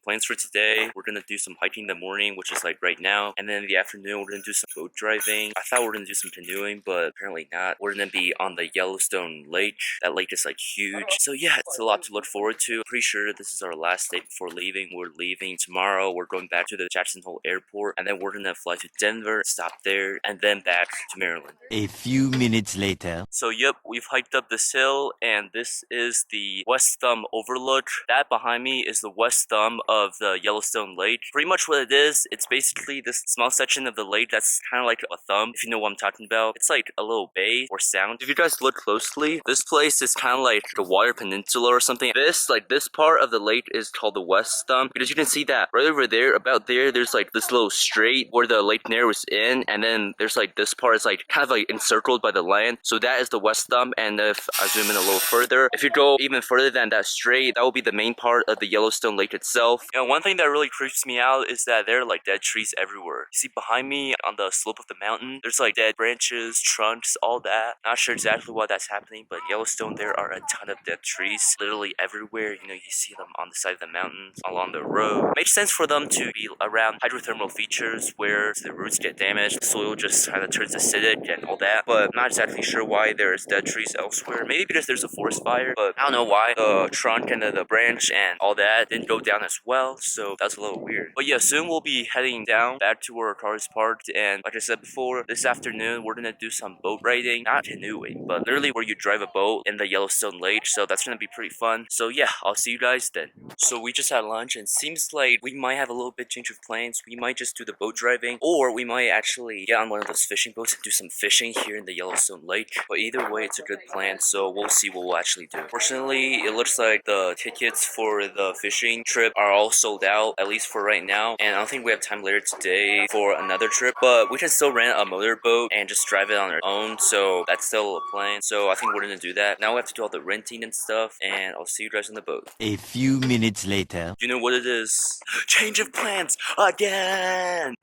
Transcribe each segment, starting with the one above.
plans for today, we're gonna do some hiking in the morning, which is like right now, and then in the afternoon we're gonna do some boat driving. I thought we were gonna do some canoeing, but apparently not. We're gonna be on the Yellowstone lake. That lake is like huge, so yeah, it's a lot to look forward to. Pretty sure this is our last day before leaving. We're leaving tomorrow. We're going back to the Jackson Hole airport, and then we're gonna fly to Denver, stop there, and then back to Maryland. A few minutes later. So yep, we've hiked up this hill, and this is the West Thumb overlook. That behind me is the west thumb of the Yellowstone Lake. Pretty much what it is, it's basically this small section of the lake that's kind of like a thumb, if you know what I'm talking about. It's like a little bay or sound. If you guys look closely, this place is kind of like the Water Peninsula or something. This part of the lake is called the West Thumb, because you can see that right over there, about there, there's like this little strait where the lake narrows in, and then there's like this part is like kind of like encircled by the land. So that is the West Thumb, and if I zoom in a little further, if you go even further than that strait, that will be the main part of the Yellowstone Lake itself. And one thing that really creeps me out is that there are like dead trees everywhere. You see behind me on the slope of the mountain, there's like dead branches, trunks, all that. Not sure exactly why that's happening, but Yellowstone, there are a ton of dead trees literally everywhere. You know, you see them on the side of the mountains, along the road. Makes sense for them to be around hydrothermal features where the roots get damaged, the soil just kind of turns acidic and all that, but I'm not exactly sure why there's dead trees elsewhere. Maybe because there's a forest fire, but I don't know why the trunk and the branch and all that didn't go down as well, so that's a little weird. But yeah, soon we'll be heading down back to where our car is parked, and like I said before, this afternoon we're gonna do some boat riding, not canoeing, but literally where you drive a boat in the Yellowstone Lake, so that's gonna be pretty fun. So yeah, I'll see you guys then. So we just had lunch, and seems like we might have a little bit change of plans. We might just do the boat driving, or we might actually get on one of those fishing boats and do some fishing here in the Yellowstone Lake. But either way, it's a good plan, so we'll see what we'll actually do. Fortunately, it looks like the tickets for the fishing trip are all sold out, at least for right now, and I don't think we have time later today for another trip, but we can still rent a motorboat and just drive it on our own, so that's still a plan. So I think we're gonna do that. Now we have to do all the renting and stuff, and I'll see you guys on the boat. A few minutes later. You know what it is? Change of plans again!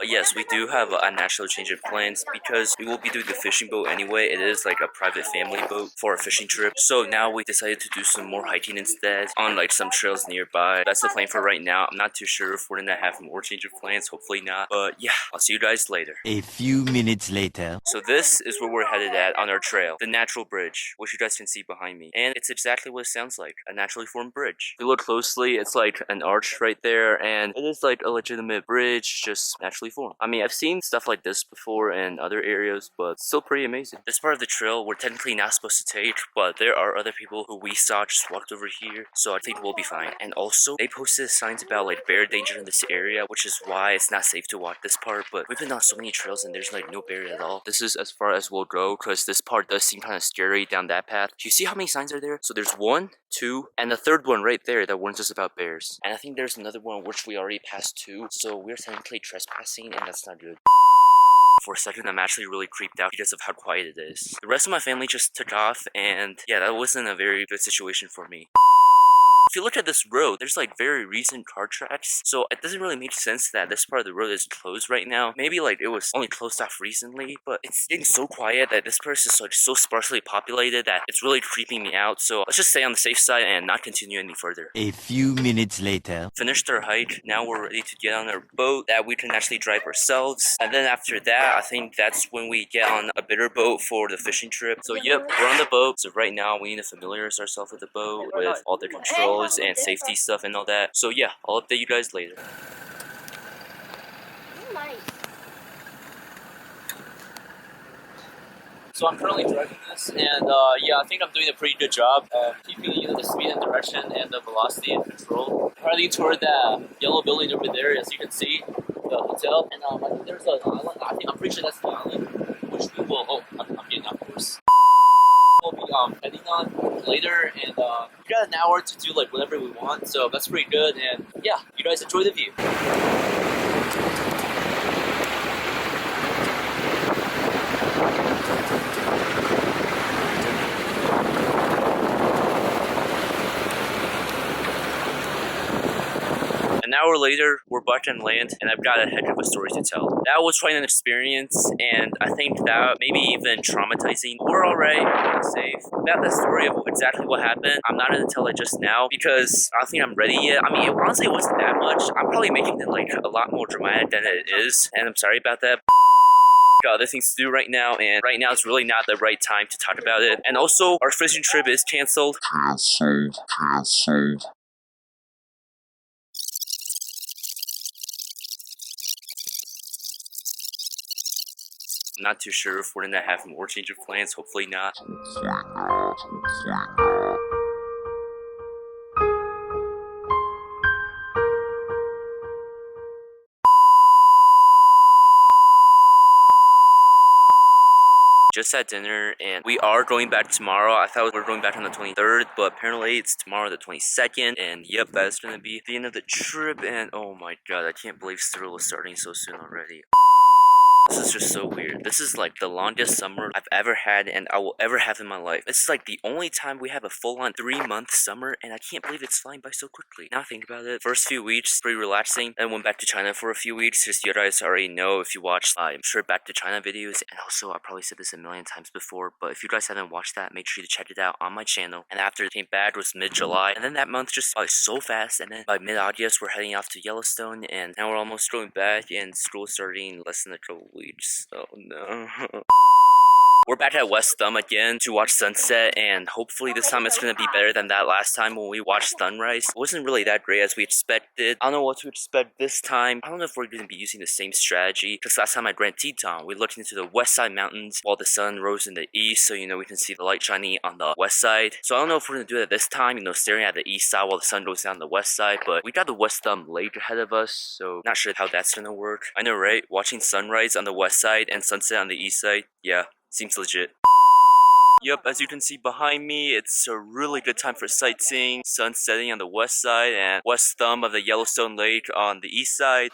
Yes, we do have a natural change of plans because we will be doing the fishing boat anyway. It is like a private family boat for a fishing trip. So now we decided to do some more hiking instead on like some trails nearby. That's the plan for right now. I'm not too sure if we're gonna have more change of plans. Hopefully not. But yeah, I'll see you guys later. A few minutes later. So this is where we're headed at on our trail. The natural bridge, which you guys can see behind me. And it's exactly what it sounds like. A naturally formed bridge. If you look closely, it's like an arch right there. And it is like a legitimate bridge, just naturally form. I mean, I've seen stuff like this before in other areas, but it's still pretty amazing. This part of the trail we're technically not supposed to take, but there are other people who we saw just walked over here, so I think we'll be fine. And also, they posted signs about like bear danger in this area, which is why it's not safe to walk this part, but we've been on so many trails and there's like no bear at all. This is as far as we'll go, because this part does seem kind of scary down that path. Do you see how many signs are there? So there's 1, 2, and the third one right there that warns us about bears. And I think there's another one which we already passed too, so we're technically trespassing, and that's not good. For a second, I'm actually really creeped out because of how quiet it is. The rest of my family just took off, and yeah, that wasn't a very good situation for me. If you look at this road, there's like very recent car tracks, so it doesn't really make sense that this part of the road is closed right now. Maybe like it was only closed off recently, but it's getting so quiet that this place is like so sparsely populated that it's really creeping me out. So let's just stay on the safe side and not continue any further. A few minutes later. Finished our hike. Now we're ready to get on our boat that we can actually drive ourselves. And then after that, I think that's when we get on a bigger boat for the fishing trip. So yep, we're on the boat. So right now we need to familiarize ourselves with the boat, with all the controls and safety stuff and all that. So yeah, I'll update you guys later. So I'm currently driving this, and yeah, I think I'm doing a pretty good job of keeping the speed and direction and the velocity and control. I'm heading toward that yellow building over there, as you can see, the hotel. And I think there's an island. I'm pretty sure that's the island, which we will. Oh, I'm getting off course. We'll be heading on later, and we got an hour to do like whatever we want, so that's pretty good. And yeah, you guys enjoy the view. an hour later, we're back on land, and I've got a heck of a story to tell. That was quite an experience, and I think that maybe even traumatizing. We're alright, we're safe. About the story of exactly what happened, I'm not gonna tell it just now because I don't think I'm ready yet. I mean, honestly, it wasn't that much. I'm probably making it like a lot more dramatic than it is, and I'm sorry about that. Got other things to do right now, and right now it's really not the right time to talk about it. And also, our fishing trip is canceled. Not too sure if we're gonna have more change of plans. Hopefully not. Just had dinner, and we are going back tomorrow. I thought we were going back on the 23rd, but apparently it's tomorrow the 22nd. And yep, that's gonna be the end of the trip. And oh my god, I can't believe Cyril is starting so soon already. This is just so weird. This is like the longest summer I've ever had and I will ever have in my life. This is like the only time we have a full-on 3-month summer, and I can't believe it's flying by so quickly. Now I think about it, first few weeks, pretty relaxing. Then went back to China for a few weeks. Just you guys already know if you watched my trip back to China videos. And also, I probably said this a million times before, but if you guys haven't watched that, make sure to check it out on my channel. And after it came back was mid-July. And then that month just went so fast. And then by mid-August, we're heading off to Yellowstone. And now we're almost going back, and school starting less than a couple weeks. So no. We're back at West Thumb again to watch sunset, and hopefully this time it's going to be better than that last time when we watched sunrise. It wasn't really that great as we expected. I don't know what to expect this time. I don't know if we're going to be using the same strategy, because last time at Grand Teton, we looked into the west side mountains while the sun rose in the east, so we can see the light shining on the west side. So I don't know if we're going to do that this time, staring at the east side while the sun goes down the west side, but we got the West Thumb Lake ahead of us, so not sure how that's going to work. I know, right? Watching sunrise on the west side and sunset on the east side, yeah. Seems legit. Yep, as you can see behind me, it's a really good time for sightseeing. Sun setting on the west side and West Thumb of the Yellowstone Lake on the east side.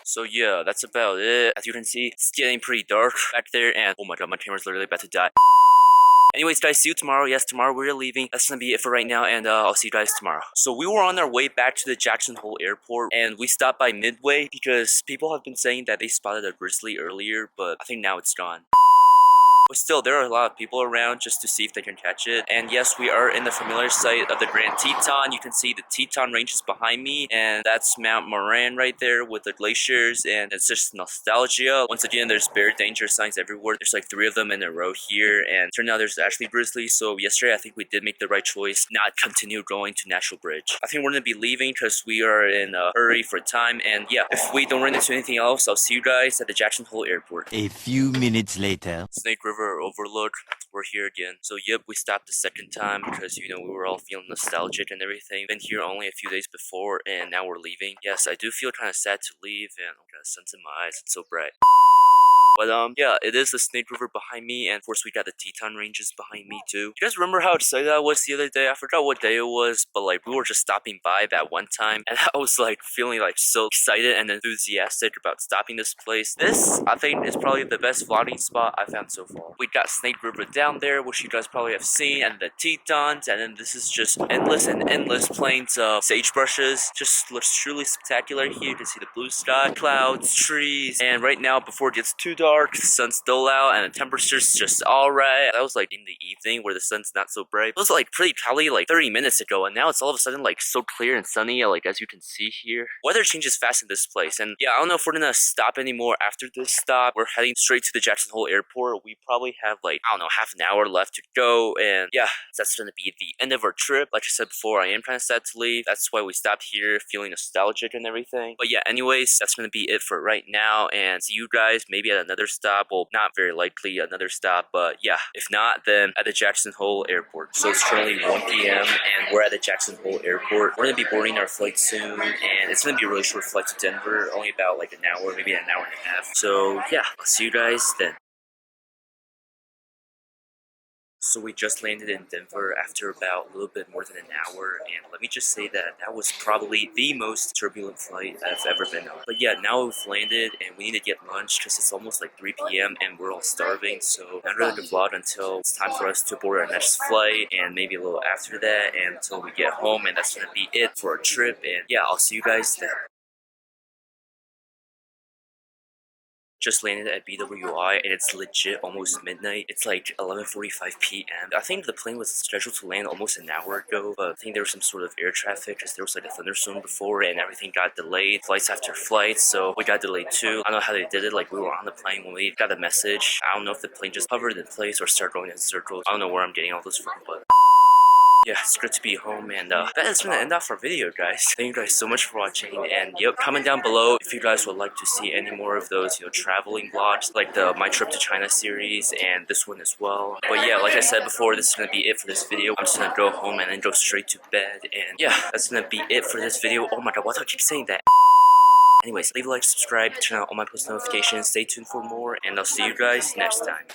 So yeah, that's about it. As you can see, it's getting pretty dark back there, and oh my god, my camera's literally about to die. Anyways, guys, see you tomorrow. Yes, tomorrow we're leaving. That's gonna be it for right now, and I'll see you guys tomorrow. So we were on our way back to the Jackson Hole Airport, and we stopped by Midway because people have been saying that they spotted a grizzly earlier, but I think now it's gone. But still, there are a lot of people around just to see if they can catch it. And yes, we are in the familiar site of the Grand Teton. You can see the Teton Ranges behind me, and that's Mount Moran right there with the glaciers, and it's just nostalgia. Once again, there's bear danger signs everywhere. There's like 3 of them in a row here, and turned out there's actually grizzlies. So yesterday, I think we did make the right choice, not continue going to National Bridge. I think we're gonna be leaving because we are in a hurry for time, and yeah, if we don't run into anything else, I'll see you guys at the Jackson Hole Airport. A few minutes later. Snake River Overlook, we're here again. So yep, we stopped the second time because we were all feeling nostalgic and everything. Been here only a few days before, and now we're leaving. Yes, I do feel kind of sad to leave, and I've got a sense in my eyes. It's so bright. But yeah, it is the Snake River behind me, and of course we got the Teton Ranges behind me too. You guys remember how excited I was the other day? I forgot what day it was, but like we were just stopping by that one time, and I was like feeling like so excited and enthusiastic about stopping this place. This, I think, is probably the best vlogging spot I've found so far. We got Snake River down there, which you guys probably have seen, and the Tetons, and then this is just endless and endless plains of sagebrushes. Just looks truly spectacular here. You can see the blue sky, clouds, trees, and right now before it gets too dark, the sun's still out and the temperature's just alright. That was like in the evening where the sun's not so bright. It was like pretty cloudy like 30 minutes ago, and now it's all of a sudden like so clear and sunny, like as you can see here. Weather changes fast in this place, and yeah, I don't know if we're gonna stop anymore after this stop. We're heading straight to the Jackson Hole Airport. We probably have like, I don't know, half an hour left to go, and yeah, that's gonna be the end of our trip. Like I said before, I am kind of sad to leave. That's why we stopped here, feeling nostalgic and everything. But yeah, anyways, that's gonna be it for right now, and see you guys maybe at another stop. Well, not very likely another stop, but yeah, if not, then at the Jackson Hole Airport. So it's currently 1 p.m. and we're at the Jackson Hole Airport. We're gonna be boarding our flight soon, and it's gonna be a really short flight to Denver, only about like an hour, maybe an hour and a half. So yeah, I'll see you guys then. So we just landed in Denver after about a little bit more than an hour, and let me just say that that was probably the most turbulent flight I've ever been on. But yeah, now we've landed and we need to get lunch because it's almost like 3 p.m. and we're all starving, so not really gonna vlog until it's time for us to board our next flight and maybe a little after that and until we get home, and that's gonna be it for our trip. And yeah, I'll see you guys then. Just landed at BWI and it's legit almost midnight. It's like 11:45 p.m. I think the plane was scheduled to land almost an hour ago, but I think there was some sort of air traffic because there was like a thunderstorm before and everything got delayed, flights after flights, so we got delayed too. I don't know how they did it, like we were on the plane when we got a message. I don't know if the plane just hovered in place or started going in circles. I don't know where I'm getting all this from, but yeah, it's good to be home, and that is gonna end off our video, guys. Thank you guys so much for watching, and yep, comment down below if you guys would like to see any more of those, traveling vlogs, like the My Trip to China series, and this one as well. But yeah, like I said before, this is gonna be it for this video. I'm just gonna go home and then go straight to bed, and yeah, that's gonna be it for this video. Oh my god, why do I keep saying that? Anyways, leave a like, subscribe, turn on all my post notifications, stay tuned for more, and I'll see you guys next time.